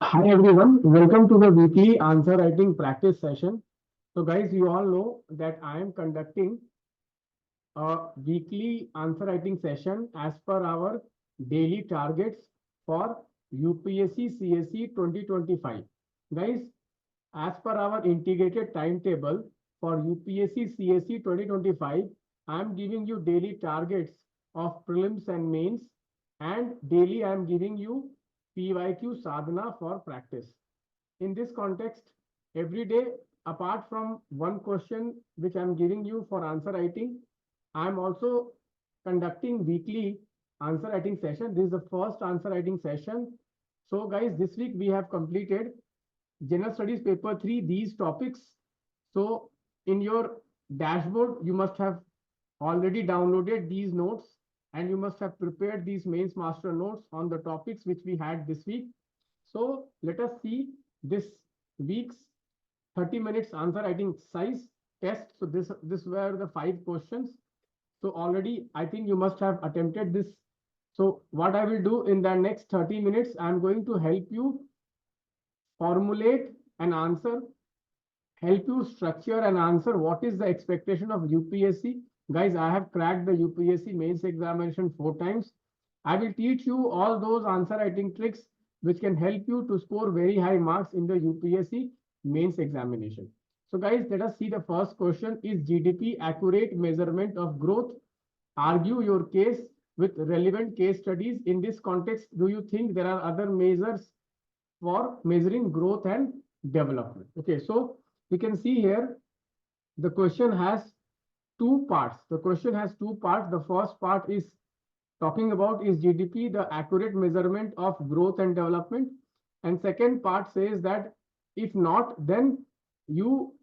Hi everyone, welcome to the weekly answer writing practice session. So guys, you all know that I am conducting a weekly answer writing session as per our daily targets for UPSC CSE 2025. Guys, as per our integrated timetable for UPSC CSE 2025, I am giving you daily targets of prelims and mains, and daily I am giving you PYQ sadhana for practice. In this context, every day, apart from one question which I'm giving you for answer writing, I'm also conducting weekly answer writing session. This is the first answer writing session. So guys, this week we have completed General Studies Paper 3, these topics. So in your dashboard, you must have already downloaded these notes and you must have prepared these mains master notes on the topics which we had this week. So let us see this week's 30 minutes answer writing exercise test. So this were the 5 questions. So already I think you must have attempted this. So what I will do in the next 30 minutes, I'm going to help you formulate an answer, help you structure an answer. What is the expectation of UPSC? Guys, I have cracked the UPSC mains examination 4 times. I will teach you all those answer writing tricks which can help you to score very high marks in the UPSC mains examination. So guys, let us see the first question. Is GDP accurate measurement of growth? Argue your case with relevant case studies. In this context, do you think there are other measures for measuring growth and development? Okay, so we can see here the question has 2 parts. The question has 2 parts. The first part is talking about, is GDP the accurate measurement of growth and development? And second part says that if not, then you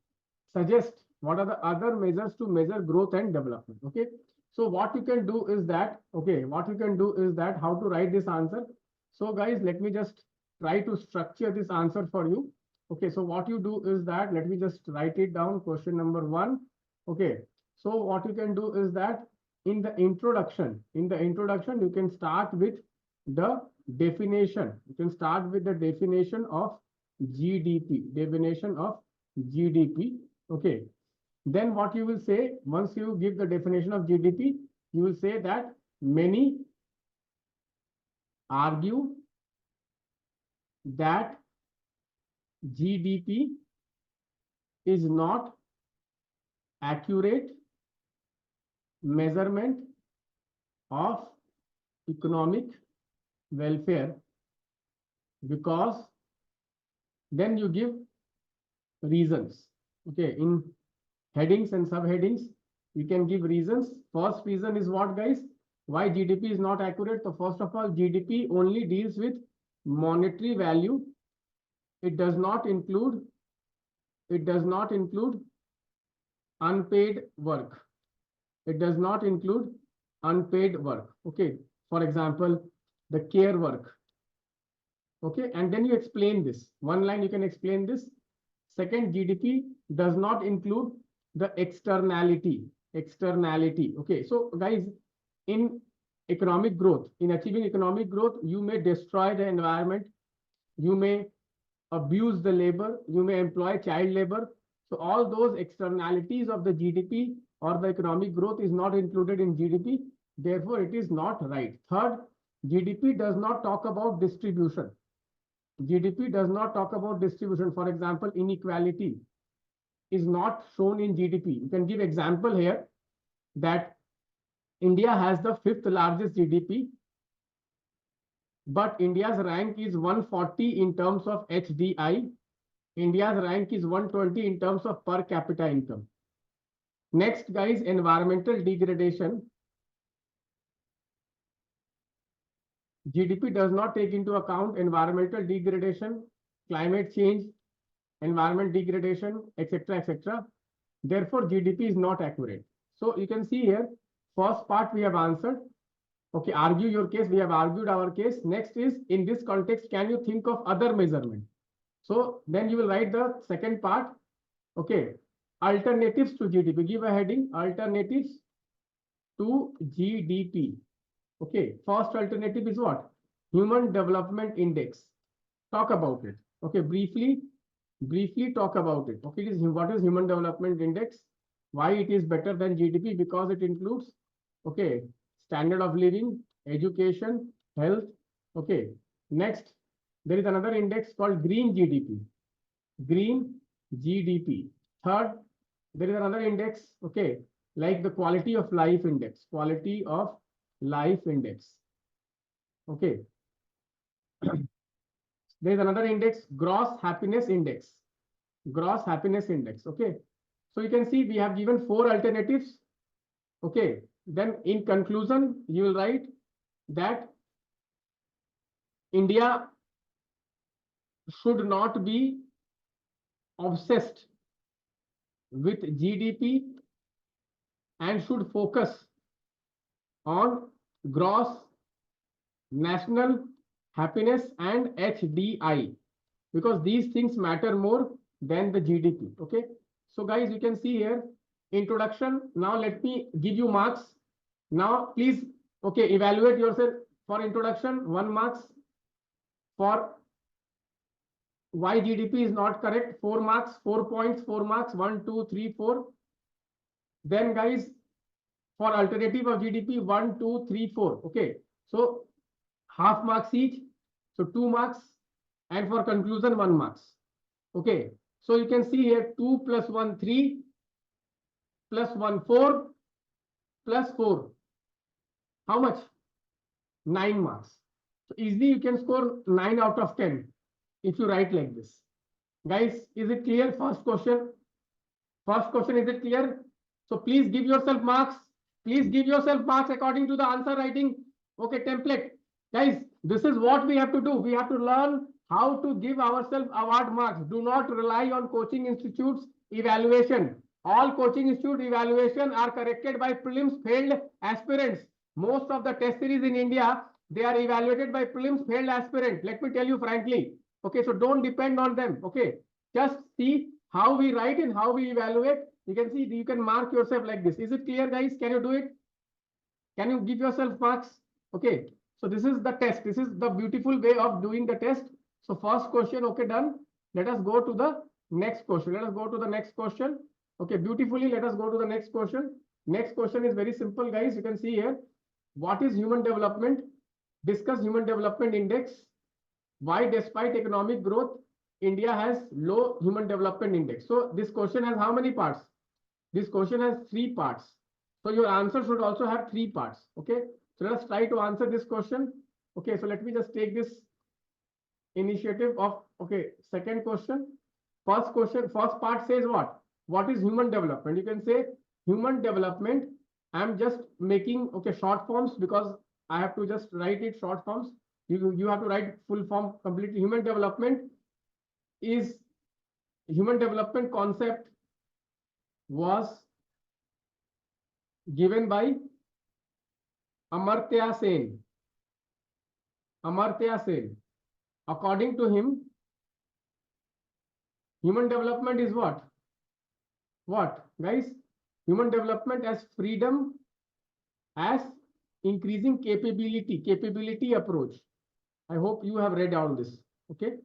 suggest what are the other measures to measure growth and development. Okay, so what you can do is that, how to write this answer. So guys, let me just try to structure this answer for you. Okay, so what you do is that, let me just write it down, question number 1. Okay, so what you can do is that in the introduction, you can start with the definition. You can start with the definition of GDP, Okay, then what you will say, once you give the definition of GDP, you will say that many argue that GDP is not accurate measurement of economic welfare, because then you give reasons. Okay, in headings and subheadings, you can give reasons. First reason is what, guys? Why GDP is not accurate? So first of all, GDP only deals with monetary value. It does not include unpaid work. It does not include unpaid work. Okay, for example, the care work. Okay, and then you explain this. One line you can explain this. Second, GDP does not include the externality. Okay, so guys, in economic growth, in achieving economic growth, you may destroy the environment, you may abuse the labor, you may employ child labor. So all those externalities of the GDP or the economic growth is not included in GDP. Therefore, it is not right. Third, GDP does not talk about distribution. GDP does not talk about distribution. For example, inequality is not shown in GDP. You can give example here that India has the 5th largest GDP, but India's rank is 140 in terms of HDI. India's rank is 120 in terms of per capita income. Next, guys, environmental degradation. GDP does not take into account environmental degradation, climate change, environment degradation, etc., etc. Therefore, GDP is not accurate. So you can see here, first part we have answered. Okay, argue your case. We have argued our case. Next is, in this context, can you think of other measurement? So then you will write the second part. Okay, alternatives to GDP. Give a heading, alternatives to GDP. Okay, first alternative is what? Human Development Index. talk about it. Okay, briefly talk about it. Okay, what is Human Development Index? Why it is better than GDP? Because it includes, okay, standard of living, education, health. Okay, next, there is another index called Green GDP. Green GDP. Third, there is another index, okay, like the Quality of Life Index. Quality of Life Index. Okay. There is another index, Gross Happiness Index. Gross Happiness Index. Okay. So you can see we have given 4 alternatives. Okay. Then in conclusion, you will write that India should not be obsessed with GDP and should focus on gross national happiness and HDI, because these things matter more than the GDP. Okay. So guys, you can see here introduction. Now let me give you marks. Now please, okay, evaluate yourself for introduction. 1 marks. For why GDP is not correct, 4 marks, 4 points, 4 marks, 1, 2, 3, 4. Then guys, for alternative of GDP, 1, 2, 3, 4. Okay. So half marks each. So 2 marks. And for conclusion, 1 marks. Okay. So you can see here 2 plus 1, 3 plus 1, 4 plus 4. How much? 9 marks. So easily you can score 9 out of 10 if you write like this. Guys, is it clear? First question. First question, is it clear? So please give yourself marks. Please give yourself marks according to the answer writing. Okay, template. Guys, this is what we have to do. We have to learn how to give ourselves award marks. Do not rely on coaching institutes evaluation. All coaching institute evaluation are corrected by prelims failed aspirants. Most of the test series in India, they are evaluated by prelims failed aspirant. Let me tell you frankly. Okay, so don't depend on them. Okay, just see how we write and how we evaluate. You can see, you can mark yourself like this. Is it clear, guys? Can you do it? Can you give yourself marks? Okay. So this is the test. This is the beautiful way of doing the test. So first question, okay, done. Let us go to the next question. Let us go to the next question. Okay, beautifully. Let us go to the next question. Next question is very simple, guys. You can see here. What is human development? Discuss Human Development Index. Why, despite economic growth, India has low Human Development Index? So this question has how many parts? This question has 3 parts. So your answer should also have 3 parts. Okay. So let us try to answer this question. Okay. So let me just take this initiative of, okay, second question. First question, first part says what? What is human development? You can say human development. I'm just making, okay, short forms because I have to just write it short forms. You have to write full form completely. Human development concept was given by Amartya Sen. Amartya Sen. According to him, human development is what? What, guys? Human development as freedom, as increasing capability approach. I hope you have read all this. Okay.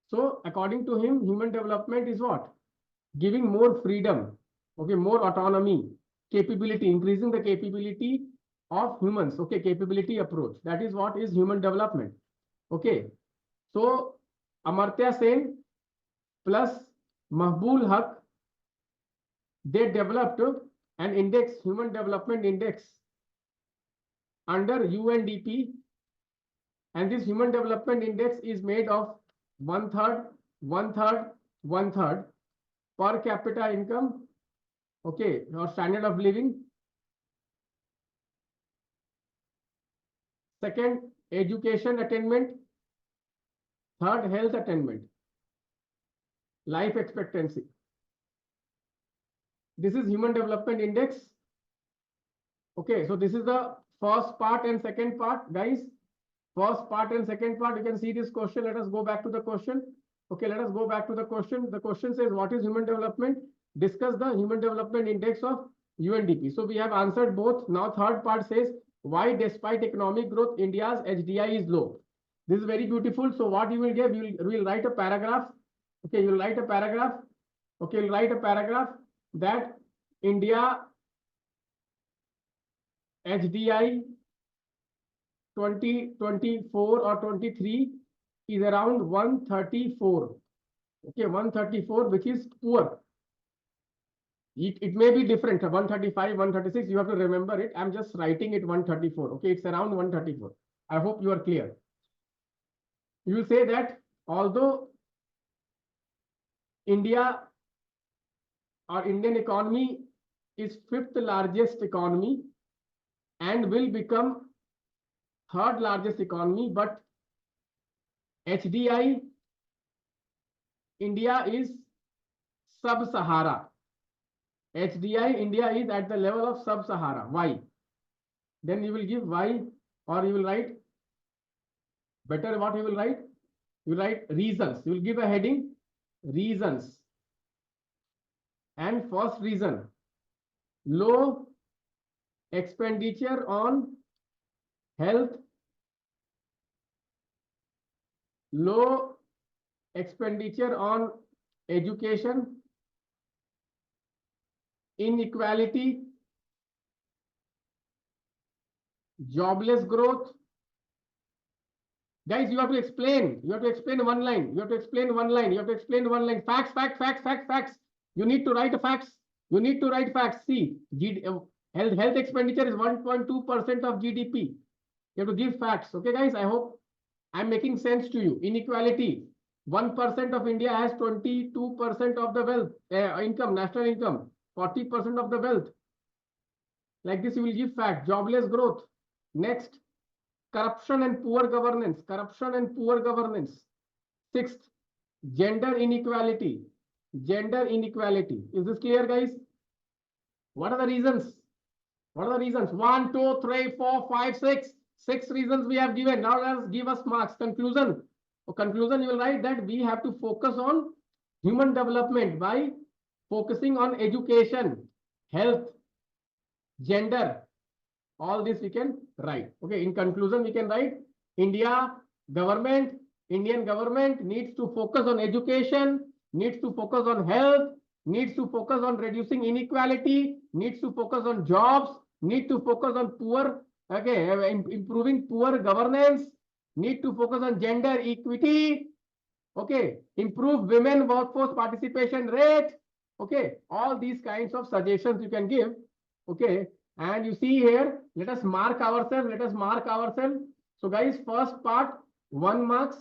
So according to him, human development is what? Giving more freedom. Okay, more autonomy, capability, increasing the capability of humans. Okay, capability approach. That is what is human development. Okay. So Amartya Sen plus Mahbul Haq, they developed an index, Human Development Index, under UNDP. And this Human Development Index is made of 1/3, 1/3, 1/3 per capita income, okay, or standard of living. Second, education attainment. Third, health attainment, life expectancy. This is Human Development Index. Okay, so this is the first part and second part, guys. First part and second part, you can see this question. Let us go back to the question. Okay, let us go back to the question. The question says, what is human development? Discuss the Human Development Index of UNDP. So we have answered both. Now third part says, why despite economic growth, India's HDI is low? This is very beautiful. So what you will give, you will write a paragraph. Okay, you will write a paragraph. Okay, you'll write a paragraph that India HDI 2024 or 23 is around 134. Okay, 134, which is poor. It may be different, 135, 136. You have to remember it. I'm just writing it 134. Okay, it's around 134. I hope you are clear. You will say that although India or Indian economy is fifth largest economy and will become third largest economy, but HDI India is sub-Sahara. HDI India is at the level of sub-Sahara. Why? Then you will give why, or you will write better. What you will write? You write reasons. You will give a heading, reasons. And first reason, low expenditure on health, low expenditure on education, inequality, jobless growth. Guys, you have to explain. You have to explain one line. You have to explain one line. You have to explain one line. Facts, facts, facts, facts, facts. You need to write facts. You need to write facts. See, health expenditure is 1.2% of GDP. You have to give facts. Okay, guys, I hope I'm making sense to you. Inequality. 1% of India has 22% of the wealth, income, national income, 40% of the wealth. Like this, you will give fact. Jobless growth. Next, corruption and poor governance. Corruption and poor governance. Sixth, gender inequality. Gender inequality. Is this clear, guys? What are the reasons? What are the reasons? 1, 2, 3, 4, 5, 6. 6 reasons we have given. Now let's give us marks. Conclusion. For conclusion, you will write that we have to focus on human development by focusing on education, health, gender. All this we can write. Okay, in conclusion, we can write Indian government needs to focus on education, needs to focus on health, needs to focus on reducing inequality, needs to focus on jobs, need to focus on poor, okay, improving poor governance, need to focus on gender equity, okay, improve women workforce participation rate, okay, all these kinds of suggestions you can give, okay. And you see here, let us mark ourselves. Let us mark ourselves. So guys, first part, 1 marks.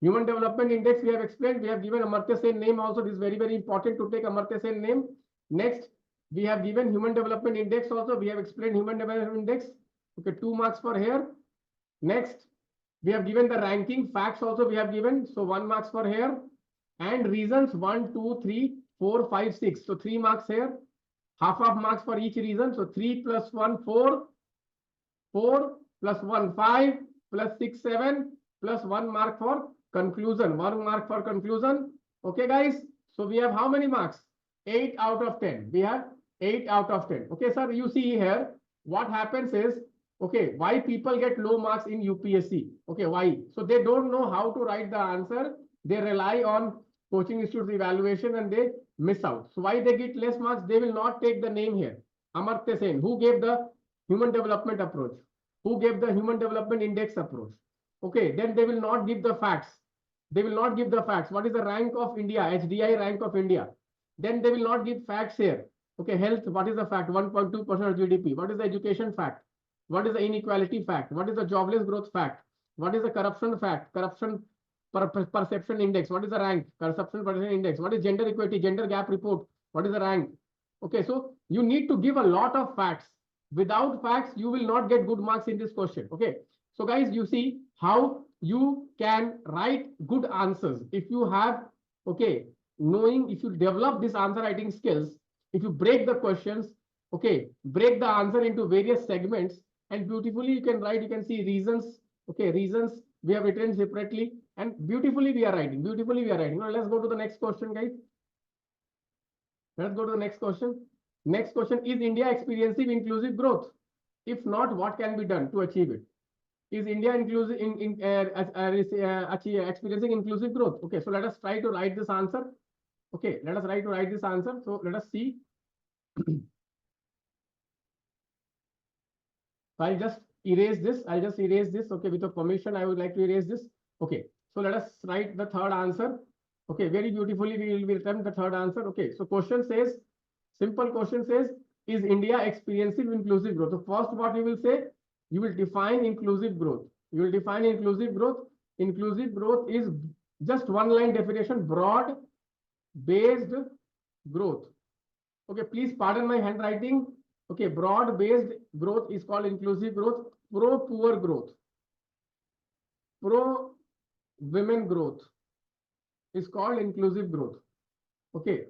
Human Development Index we have explained. We have given Amartya Sen name also. This is very, very important to take Amartya Sen name. Next, we have given Human Development Index also. We have explained Human Development Index. Okay, 2 marks for here. Next, we have given the ranking. Facts also we have given. So 1 marks for here. And reasons 1, 2, 3, 4, 5, 6. So 3 marks here. Half of marks for each reason. So 3 plus 1, 4. 4 plus 1, 5 plus 6, 7 plus 1 mark for conclusion. 1 mark for conclusion. Okay, guys. So we have how many marks? 8 out of 10. We have 8 out of 10. Okay, sir. You see here, what happens is, okay, why people get low marks in UPSC? Okay, why? So they don't know how to write the answer. They rely on coaching institute evaluation and they miss out. So why they get less marks? They will not take the name here. Amartya Sen, who gave the human development approach? Who gave the human development index approach? Okay, then they will not give the facts. They will not give the facts. What is the rank of India? HDI rank of India. Then they will not give facts here. Okay, health, what is the fact? 1.2% of GDP. What is the education fact? What is the inequality fact? What is the jobless growth fact? What is the corruption fact? Corruption perception index. What is the rank? Corruption perception index. What is gender equity? Gender gap report. What is the rank? Okay, so you need to give a lot of facts. Without facts, you will not get good marks in this question. Okay, so guys, you see how you can write good answers if you have, okay, knowing, if you develop this answer writing skills, if you break the questions, okay, break the answer into various segments, and beautifully you can write. You can see reasons. Okay, reasons we have written separately, and beautifully we are writing. Beautifully we are writing. Now let's go to the next question, guys. Let's go to the next question. Next question, is India experiencing inclusive growth? If not, what can be done to achieve it? Is India inclusive experiencing inclusive growth? Okay, so let us try to write this answer. Okay, let us try to write this answer. So let us see. So I'll just erase this. I'll just erase this. Okay, with your permission, I would like to erase this. Okay, so let us write the third answer. Okay, very beautifully we will attempt the third answer. Okay, so question says, simple question says, is India experiencing inclusive growth? So first, what you will say, you will define inclusive growth. You will define inclusive growth. Inclusive growth is just one line definition: broad based growth. Okay, please pardon my handwriting. Okay, broad based growth is called inclusive growth. Pro poor growth, pro women growth is called inclusive growth. Okay,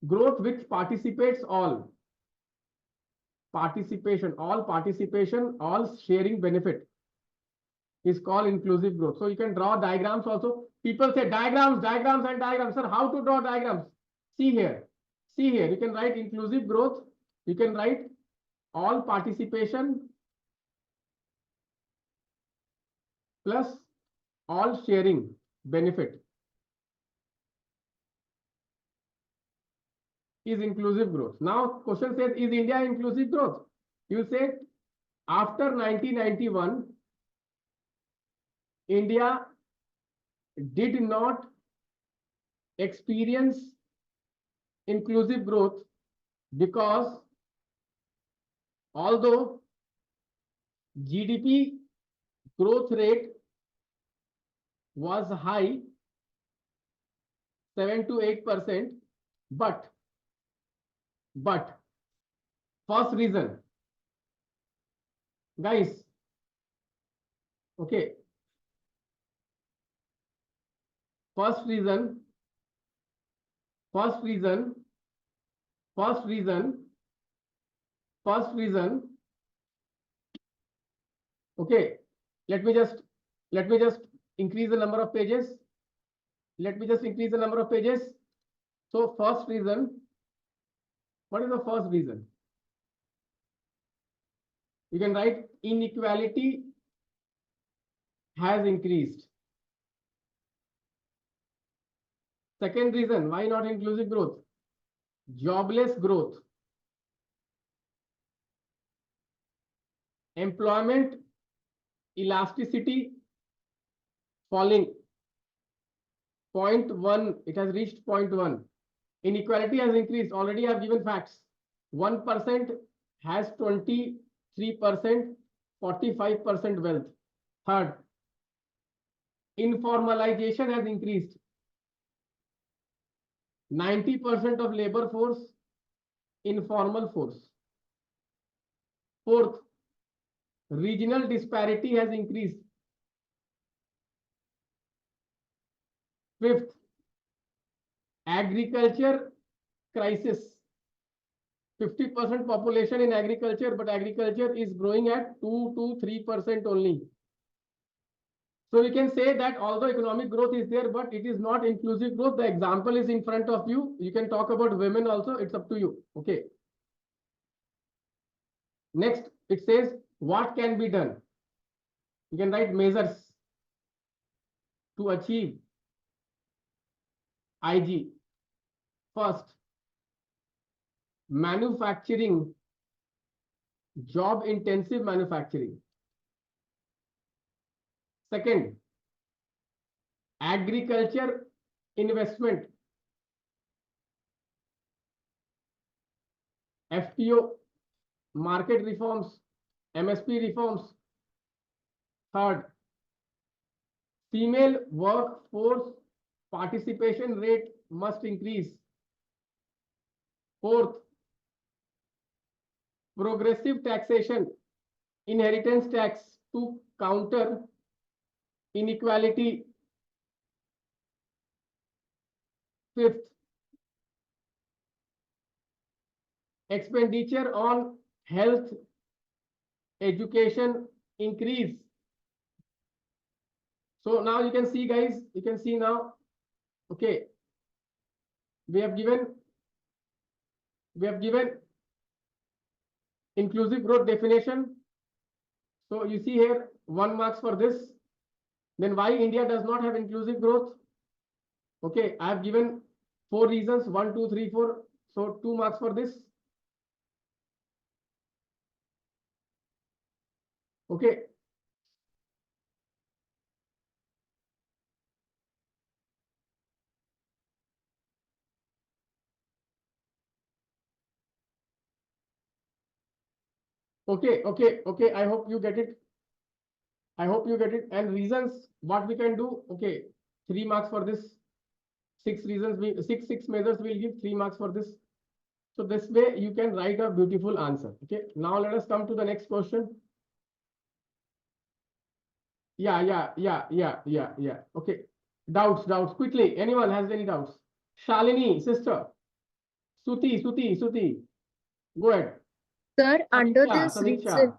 growth which participates all. Participation, all sharing benefit is called inclusive growth. So you can draw diagrams also. People say diagrams, diagrams and diagrams. Sir, how to draw diagrams? See here. See here. You can write inclusive growth. You can write all participation plus all sharing benefit is inclusive growth. Now, question says, is India inclusive growth? You say, after 1991, India did not experience inclusive growth because although GDP growth rate was high, 7 to 8%, but first reason, guys, okay, first reason, okay, let me just increase the number of pages. So first reason, what is the first reason? You can write inequality has increased. Second reason, why not inclusive growth? Jobless growth. Employment elasticity falling. 0.1, it has reached 0.1. Inequality has increased. Already I have given facts. 1% has 23%, 45% wealth. Third, informalization has increased. 90% of labor force, informal force. Fourth, regional disparity has increased. Fifth, agriculture crisis. 50% population in agriculture, but agriculture is growing at 2 to 3% only. So we can say that although economic growth is there, but it is not inclusive growth. The example is in front of you. You can talk about women also. It's up to you. Okay. Next, it says what can be done. You can write measures to achieve IG. First, manufacturing, job intensive manufacturing. Second, agriculture investment, FPO, market reforms, MSP reforms. Third, female workforce participation rate must increase. Fourth, progressive taxation, inheritance tax to counter inequality. Fifth, expenditure on health, education increase. So now you can see, guys, you can see now, okay, we have given inclusive growth definition. So you see here, 1 marks for this. Then why India does not have inclusive growth? Okay, I have given 4 reasons, 1, 2, 3, 4. So 2 marks for this. Okay. Okay. I hope you get it. And reasons, what we can do. Okay, 3 marks for this. 6 reasons, six measures will give 3 marks for this. So this way you can write a beautiful answer. Okay, now let us come to the next question. Yeah. Okay, doubts quickly. Anyone has any doubts? Shalini, sister. Suti, go ahead. Sir under this समीक्षा, reason,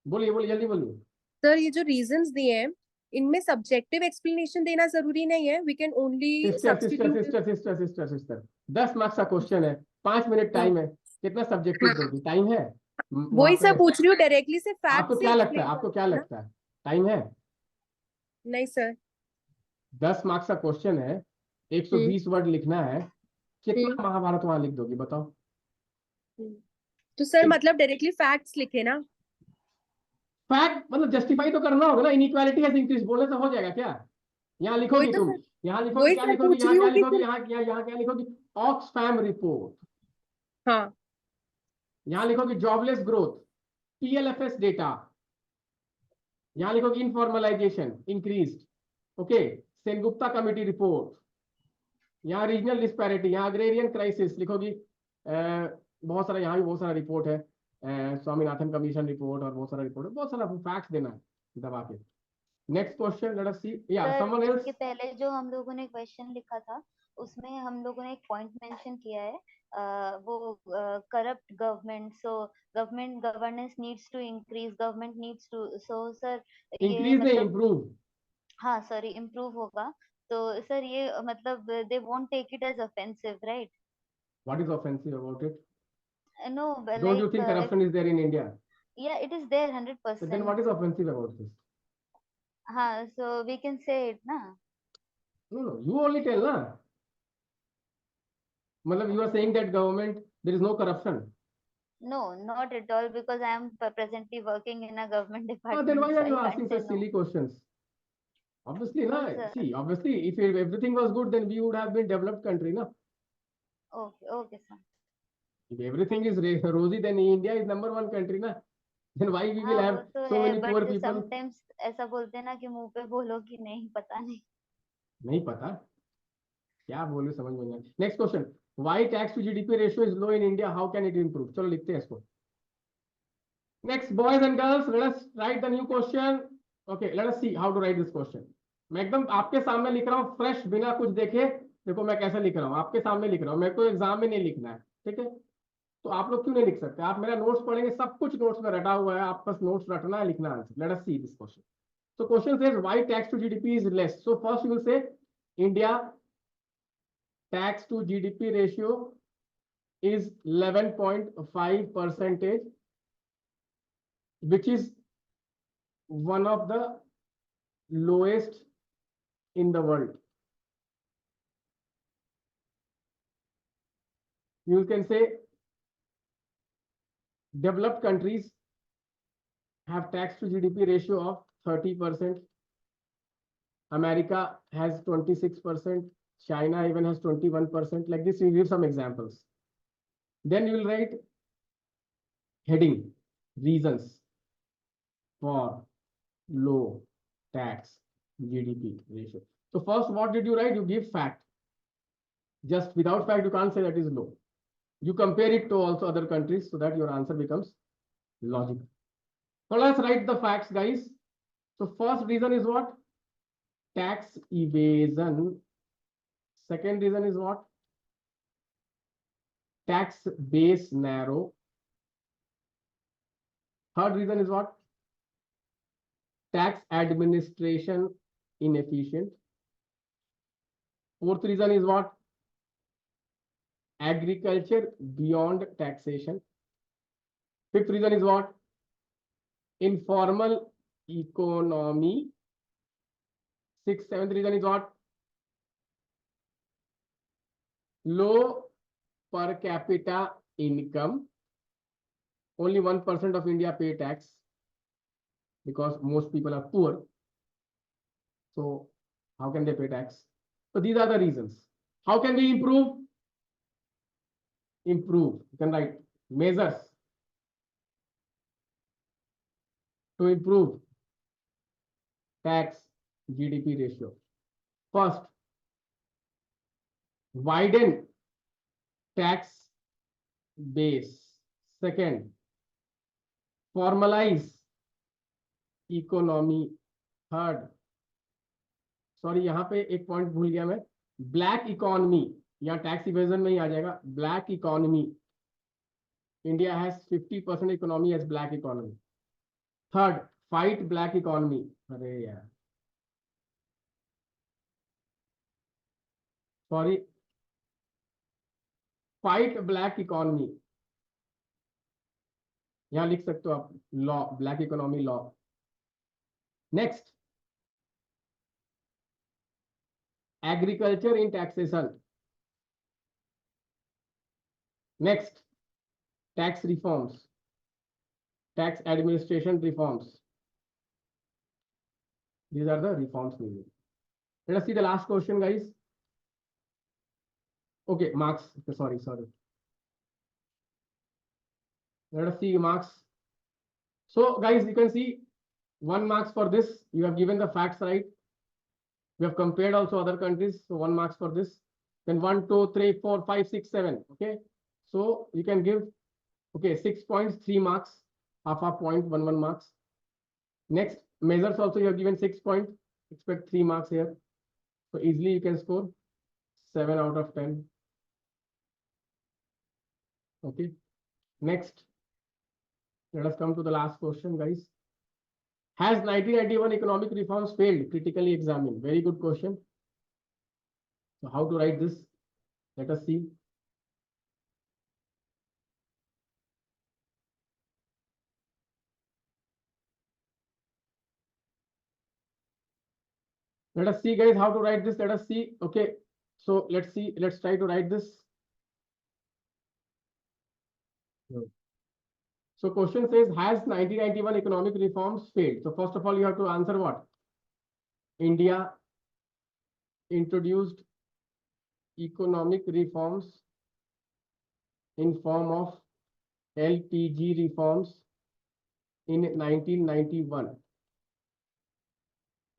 बोलिए जल्दी बोलिए. Sir ये जो reasons दिए हैं इनमें subjective explanation देना जरूरी नहीं है. We can only sister 10 marks का क्वेश्चन है, 5 मिनट टाइम है, कितना सब्जेक्टिव दोगी? टाइम है वही सब पूछ रही हूँ, डायरेक्टली से फैक्ट आपको से क्या लगता है? explain आपको क्या लगता है टाइम है? नहीं सर. 10 मार्क्स का क्वेश्चन है, 120 वर्ड लिखना है, कितना महाभारत वहां लिख दोगी बताओ? तो सर मतलब डायरेक्टली फैक्ट्स लिखे ना. फैक्ट मतलब जस्टिफाई तो करना होगा ना. इनइक्वालिटी हैज इंक्रीज बोलने से हो जाएगा क्या? यहाँ लिखोगी तुम, यहाँ लिखोगी, क्या लिखोगी, यहाँ क्या लिखोगी, यहाँ क्या लिखोगी? Oxfam report. हाँ. यहाँ लिखोगी जॉबलेस ग्रोथ, PLFS डेटा. यहाँ लिखोगी informalisation increased. Okay, Sengupta committee report. यहाँ रीजनल डिस्पैरिटी, यहाँ अग्रेरियन क्राइसिस लिखोगी. बहुत सारा, यहाँ भी बहुत सारा रिपोर्ट है. स्वामीनाथन कमीशन रिपोर्ट और बहुत सारा रिपोर्ट है. बहुत सारा फैक्ट्स देना है दबा के. नेक्स्ट क्वेश्चन, लेट अस सी. या समवन एल्स. इसके पहले जो हम लोगों ने क्वेश्चन लिखा था उसमें हम लोगों ने एक पॉइंट मेंशन किया है, वो corrupt government. So government governance needs to increase, government needs to. So sir ये इंक्रीज नहीं, मतलब इंप्रूव. हाँ सॉरी, इम्प्रूव होगा. तो सर ये मतलब they won't take it as offensive, right? What is offensive about it? No Don't you think corruption is there in India? Yeah, it is there So 100%. then what is offensive about this? हाँ, so we can say it ना. No, you only tell na. मतलब you are saying that government there is no corruption. No, not at all, because I am presently working in a government department. Then why so are you I asking can't say such no. silly questions? Obviously No, na. sir. See, obviously if everything was good, then we would have been developed country na. Okay sir. If everything is rosy, then India is number 1 country na. Then why we will हाँ वो have तो so है, many poor but people? sometimes ऐसा बोलते हैं ना कि मुंह पे बोलो कि नहीं पता नहीं. नहीं पता क्या बोलूं, समझ में नहीं. Next question, why tax to GDP ratio is low in India, how can it improve? चलो लिखते हैं इसको. Next, boys and girls, let us write the new question. Okay, let us see how to write this question. मैं एकदम आपके सामने लिख रहा हूँ, फ्रेश, बिना कुछ देखे. देखो मैं कैसे लिख रहा हूँ, आपके सामने लिख रहा हूँ. मेरे को एग्जाम में नहीं लिखना है, ठीक है? तो आप लोग क्यों नहीं लिख सकते? आप मेरा नोट्स पढ़ेंगे, सब कुछ नोट्स में रटा हुआ है, आप बस नोट्स रटना है, लिखना answer. Late us see this question. So question says why tax to GDP is less. So first you will say India tax to GDP ratio is 11.5%, which is one of the lowest in the world. You can say developed countries have tax to GDP ratio of 30%. America has 26%. China even has 21%. Like this, we give some examples. Then you will write heading reasons for low tax GDP ratio. So first, what did you write? You give fact. Just without fact, you can't say that is low. You compare it to also other countries so that your answer becomes logical. So let's write the facts, guys. So first reason is what? Tax evasion. Second reason is what? Tax base narrow. Third reason is what? Tax administration inefficient. Fourth reason is what? Agriculture beyond taxation. Fifth reason is what? Informal economy. Seventh reason is what? Low per capita income. Only 1% of India pay tax because most people are poor. So how can they pay tax? So these are the reasons. How can we improve? Improve. You can write measures to improve tax GDP ratio. First, widen tax base. Second, formalize economy. Third, sorry यहाँ पे एक point भूल गया मैं, black economy, यहाँ tax evasion में ही आ जाएगा, black economy. India has 50% economy as black economy. Third, fight black economy. अरे यार सॉरी, फाइट ब्लैक इकोनॉमी, यहाँ लिख सकते हो आप, law, black economy law. Next, agriculture in taxation. Next, tax reforms, tax administration reforms. These are the reforms needed. Let us see the last question, guys. Okay, marks. Okay, sorry. Let us see marks. So, guys, you can see 1 marks for this. You have given the facts right. We have compared also other countries. So 1 marks for this. Then 1, 2, 3, 4, 5, 6, 7. Okay. So you can give, okay, 6 points, 3 marks. Half point, 1 marks. Next, measures also you have given 6 points. Expect 3 marks here. So easily you can score 7 out of 10. Okay. Next, let us come to the last question, guys. Has 1991 economic reforms failed? Critically examine. Very good question. So how to write this? Let us see. Let us see, guys, how to write this. Let us see. Okay. So let's see. Let's try to write this. So question says, has 1991 economic reforms failed? So first of all, you have to answer what? India introduced economic reforms in form of LPG reforms in 1991.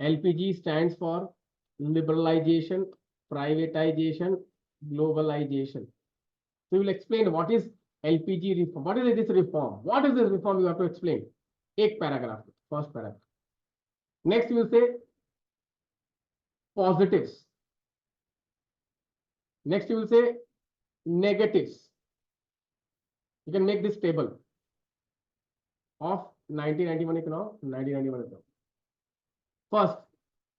LPG stands for liberalization, privatization, globalization. So we will explain what is LPG reform. What is this reform? What is this reform? You have to explain. Ek paragraph, first paragraph. Next, we will say positives. Next, you will say negatives. You can make this table of 1991 economy, 1991 economy. First,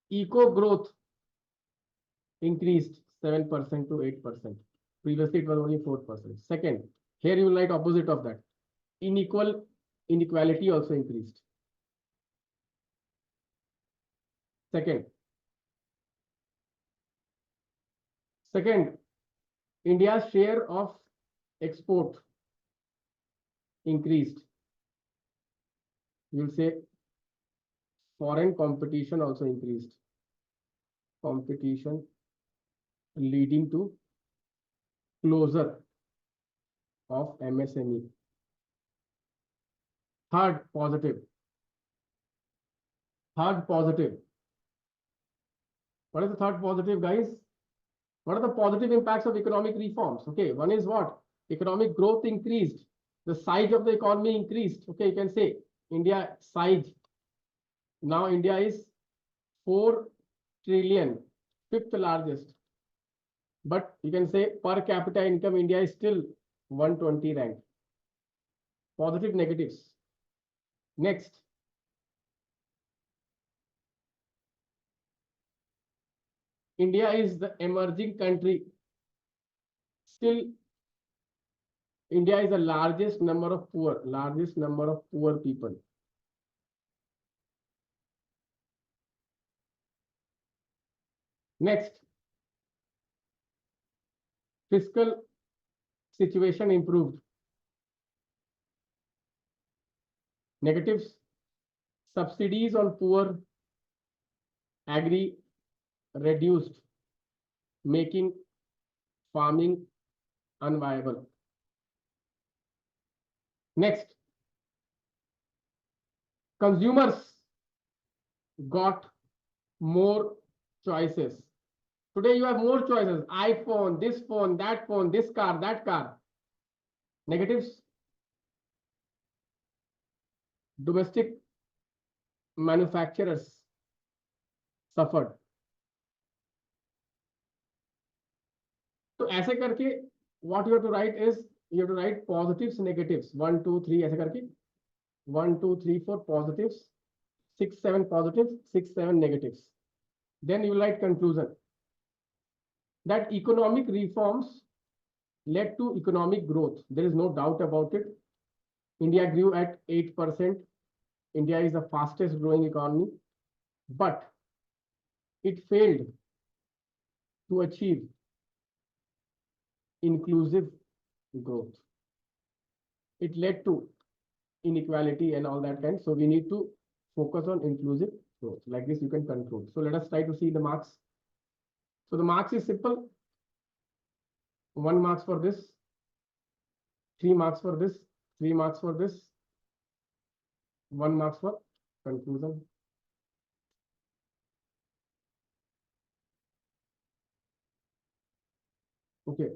eco growth increased 7% to 8%. Previously, it was only 4%. Second, here you will write opposite of that. Inequality also increased. Second, India's share of export increased. You will say foreign competition also increased. Competition leading to closure of MSME. Third positive. What is the third positive, guys? What are the positive impacts of economic reforms? Okay, one is what? Economic growth increased. The size of the economy increased. Okay, you can say India size. Now India is 4 trillion, 5th largest. But you can say per capita income, India is still 120 rank. Positive, negatives. Next. India is the emerging country. Still, India is the largest number of poor people. Next, fiscal situation improved. Negatives, subsidies on poor agri reduced, making farming unviable. Next, consumers got more choices. Today you have more choices. iPhone, this phone, that phone, this car, that car. Negatives, domestic manufacturers suffered. तो ऐसे करके what you have to write is you have to write positives, negatives. 1, 2, 3 ऐसे करके 1, 2, 3, 4 positives, 6, 7 positives, 6, 7 negatives. Then you write conclusion that economic reforms led to economic growth. There is no doubt about it. India grew at 8%. India is the fastest growing economy, but it failed to achieve inclusive growth. It led to inequality and all that kind. So we need to focus on inclusive growth. Like this, you can conclude. So let us try to see the marks. So the marks is simple. 1 marks for this, 3 marks for this, 3 marks for this, 1 marks for conclusion. Okay.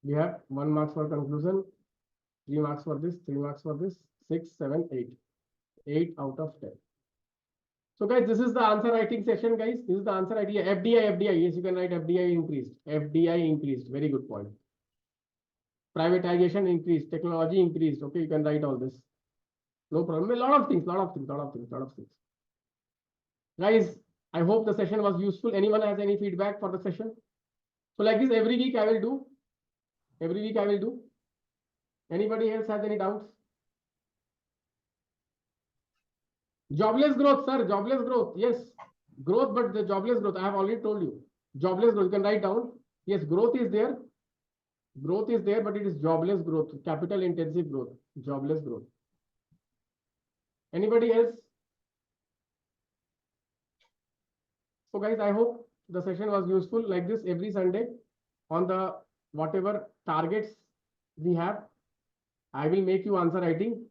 We have 1 marks for conclusion, 3 marks for this, 3 marks for this, 6, 7, 8. 8 out of 10. So guys, this is the answer writing session, guys. This is the answer idea. FDI. Yes, you can write FDI increased. FDI increased. Very good point. Privatization increased. Technology increased. Okay, you can write all this. No problem. A lot of things. Guys, I hope the session was useful. Anyone has any feedback for the session? So like this, every week I will do. Anybody else has any doubts? Jobless growth, sir. Jobless growth. Yes. Growth, but the jobless growth. I have already told you. Jobless growth. You can write down. Yes, growth is there. Growth is there, but it is jobless growth. Capital intensive growth. Jobless growth. Anybody else? So guys, I hope the session was useful. Like this, every Sunday on the whatever targets we have, I will make you answer writing.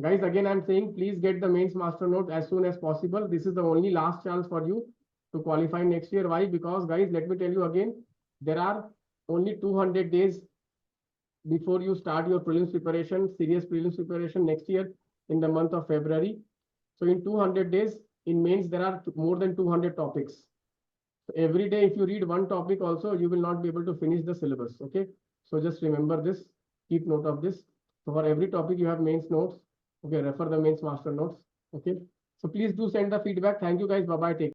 Guys, again, I'm saying, please get the mains master note as soon as possible. This is the only last chance for you to qualify next year. Why? Because guys, let me tell you again, there are only 200 days before you start your prelims preparation, serious prelims preparation next year in the month of February. So in 200 days, in mains, there are more than 200 topics. So every day, if you read one topic also, you will not be able to finish the syllabus. Okay. So just remember this, keep note of this. So for every topic, you have mains notes. Okay, refer the mains master notes. Okay. So please do send the feedback. Thank you guys. Bye-bye. Take care.